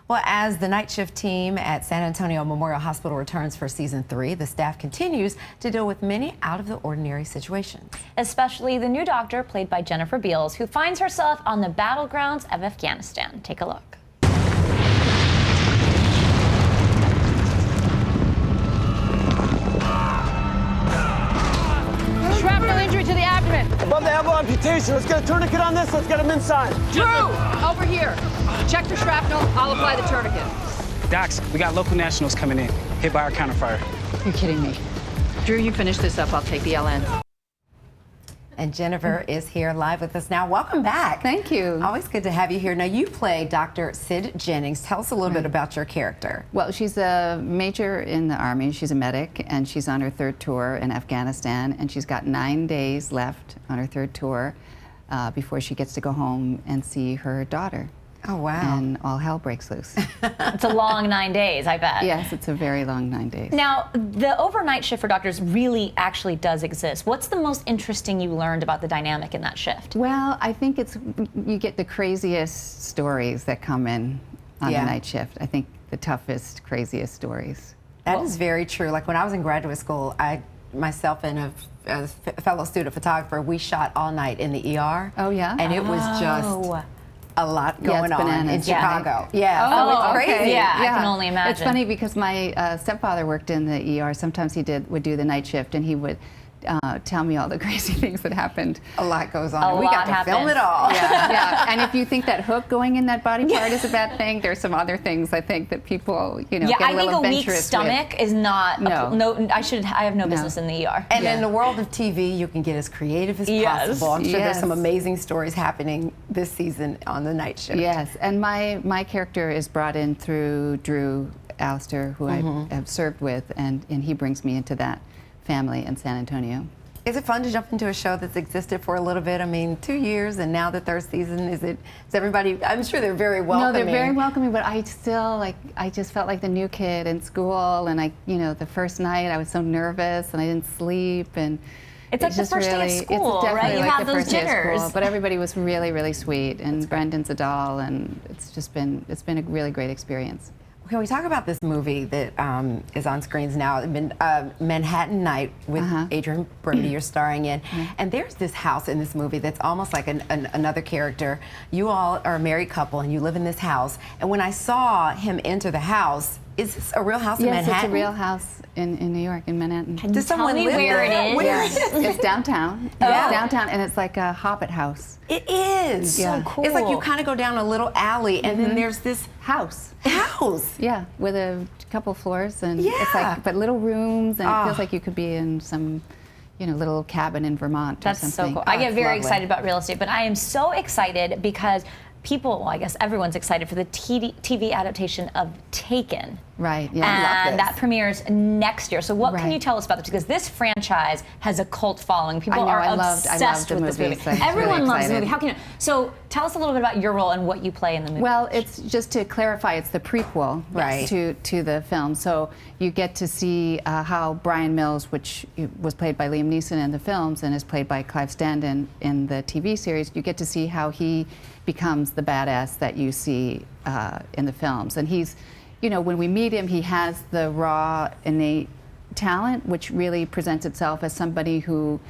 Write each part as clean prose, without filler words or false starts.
Well, as the night shift team at San Antonio Memorial Hospital returns for season 3, the staff continues to deal with many out-of-the-ordinary situations. Especially the new doctor, played by Jennifer Beals, who finds herself on the battlegrounds of Afghanistan. Take a look. Shrapnel injury to the abdomen. Above the elbow amputation. Let's get a tourniquet on this. Let's get him inside. Drew, over here. Check the shrapnel. I'll apply the tourniquet. Docs, we got local nationals coming in, hit by our counterfire. You're kidding me. Drew, you finish this up. I'll take the LN. And Jennifer is here live with us now. Welcome back. Thank you. Always good to have you here. Now, you play Dr. Sid Jennings. Tell us a little bit about your character. Well, she's a major in the Army. She's a medic, and she's on her 3rd tour in Afghanistan, and she's got 9 days left on her 3rd tour before she gets to go home and see her daughter. Oh, wow. And all hell breaks loose. It's a long 9 days, I bet. Yes, it's a very long 9 days. Now, the overnight shift for doctors really actually does exist. What's the most interesting you learned about the dynamic in that shift? Well, I think you get the craziest stories that come in on the night shift. I think the toughest, craziest stories. That is very true. Like when I was in graduate school, myself and a fellow student photographer, we shot all night in the ER. Oh, yeah? And it was just a lot going on in Chicago. Yeah. Oh, it's crazy. Yeah, I can only imagine. It's funny because my stepfather worked in the ER. Sometimes he would do the night shift, and he would tell me all the crazy things that happened. A lot goes on. We got to film it all. Yeah. And if you think that hook going in that body part is a bad thing, there's some other things I think that people, get a little adventurous with. I think a weak stomach is not. No. I have no business in the ER. And in the world of TV, you can get as creative as possible. I'm sure there's some amazing stories happening this season on the night shift. Yes, and my character is brought in through Drew Allister, who I have served with, and he brings me into that family in San Antonio. Is it fun to jump into a show that's existed for a little bit? I mean, 2 years and now the 3rd season. Is everybody, I'm sure they're very welcoming. No, they're very welcoming, but I just felt like the new kid in school, and the first night I was so nervous and I didn't sleep, and it's like the first day of school, right? You have those jitters. But everybody was really, really sweet, and Brendan's a doll, and it's been a really great experience. Can we talk about this movie that is on screens now, Manhattan Night, with Adrian Brody you're starring in. And there's this house in this movie that's almost like another character. You all are a married couple and you live in this house. And when I saw him enter the house, is this a real house in Manhattan? Yes, it's a real house in New York, in Manhattan. Does someone live where there? it is? Where is it? It's downtown. Yeah. It's downtown, and it's like a Hobbit house. It is. Yeah. So cool. It's like you kind of go down a little alley, and then there's this house. Yeah, with a couple floors, and it's like, but little rooms, and it feels like you could be in some, little cabin in Vermont or something. That's so cool. I get very excited about real estate, but I am so excited because I guess everyone's excited for the TV adaptation of Taken. Right, yeah. And that premieres next year. So what can you tell us about this? Because this franchise has a cult following. People are obsessed with this movie. Everyone loves the movie. How can you? So tell us a little bit about your role and what you play in the movie. Well, it's just to clarify, it's the prequel to the film. So you get to see how Brian Mills, which was played by Liam Neeson in the films and is played by Clive Standen in the TV series, you get to see how he becomes the badass that you see in the films. And he's, when we meet him, he has the raw, innate talent, which really presents itself as somebody who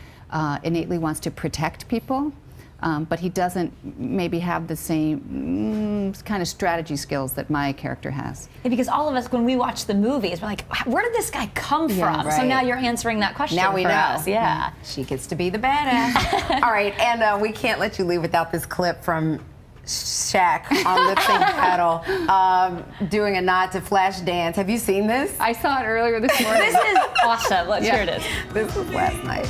innately wants to protect people, but he doesn't maybe have the same kind of strategy skills that my character has. Yeah, because all of us, when we watch the movies, we're like, where did this guy come from? So now you're answering that question now we for know. us. Yeah. She gets to be the badass. All right, and we can't let you leave without this clip from Shaq on Lip Sync Battle doing a nod to Flashdance. Have you seen this? I saw it earlier this morning. This is awesome. Let's hear it is. This was last night.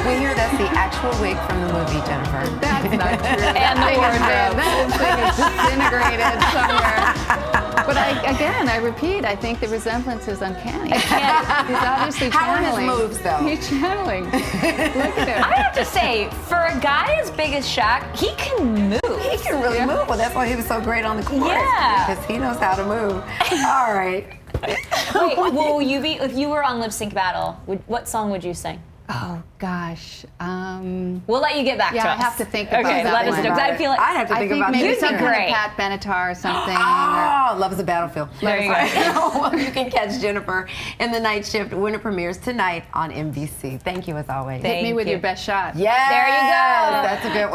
We hear that's the actual wig from the movie, Jennifer. That's not true. And the wardrobe. That thing is disintegrated somewhere. But I repeat, I think the resemblance is uncanny. He's obviously channeling. How are his moves, though? He's channeling. Look at him. I have to say, for a guy as big as Shaq, he can move. He can really move. Well, that's why he was so great on the court. Yeah. Because he knows how to move. All right. Wait, will you be, if you were on Lip Sync Battle, what song would you sing? Oh gosh. We'll let you get back to us. I have to think about okay, that let us one. know. 'Cause I feel like I'd have to think about maybe this. some kind great. of Pat Benatar or something. Oh, Love is a Battlefield. There you go. You can catch Jennifer in The Night Shift when it premieres tonight on NBC. Thank you as always. Hit me with your best shot. Yes. There you go. That's a good one.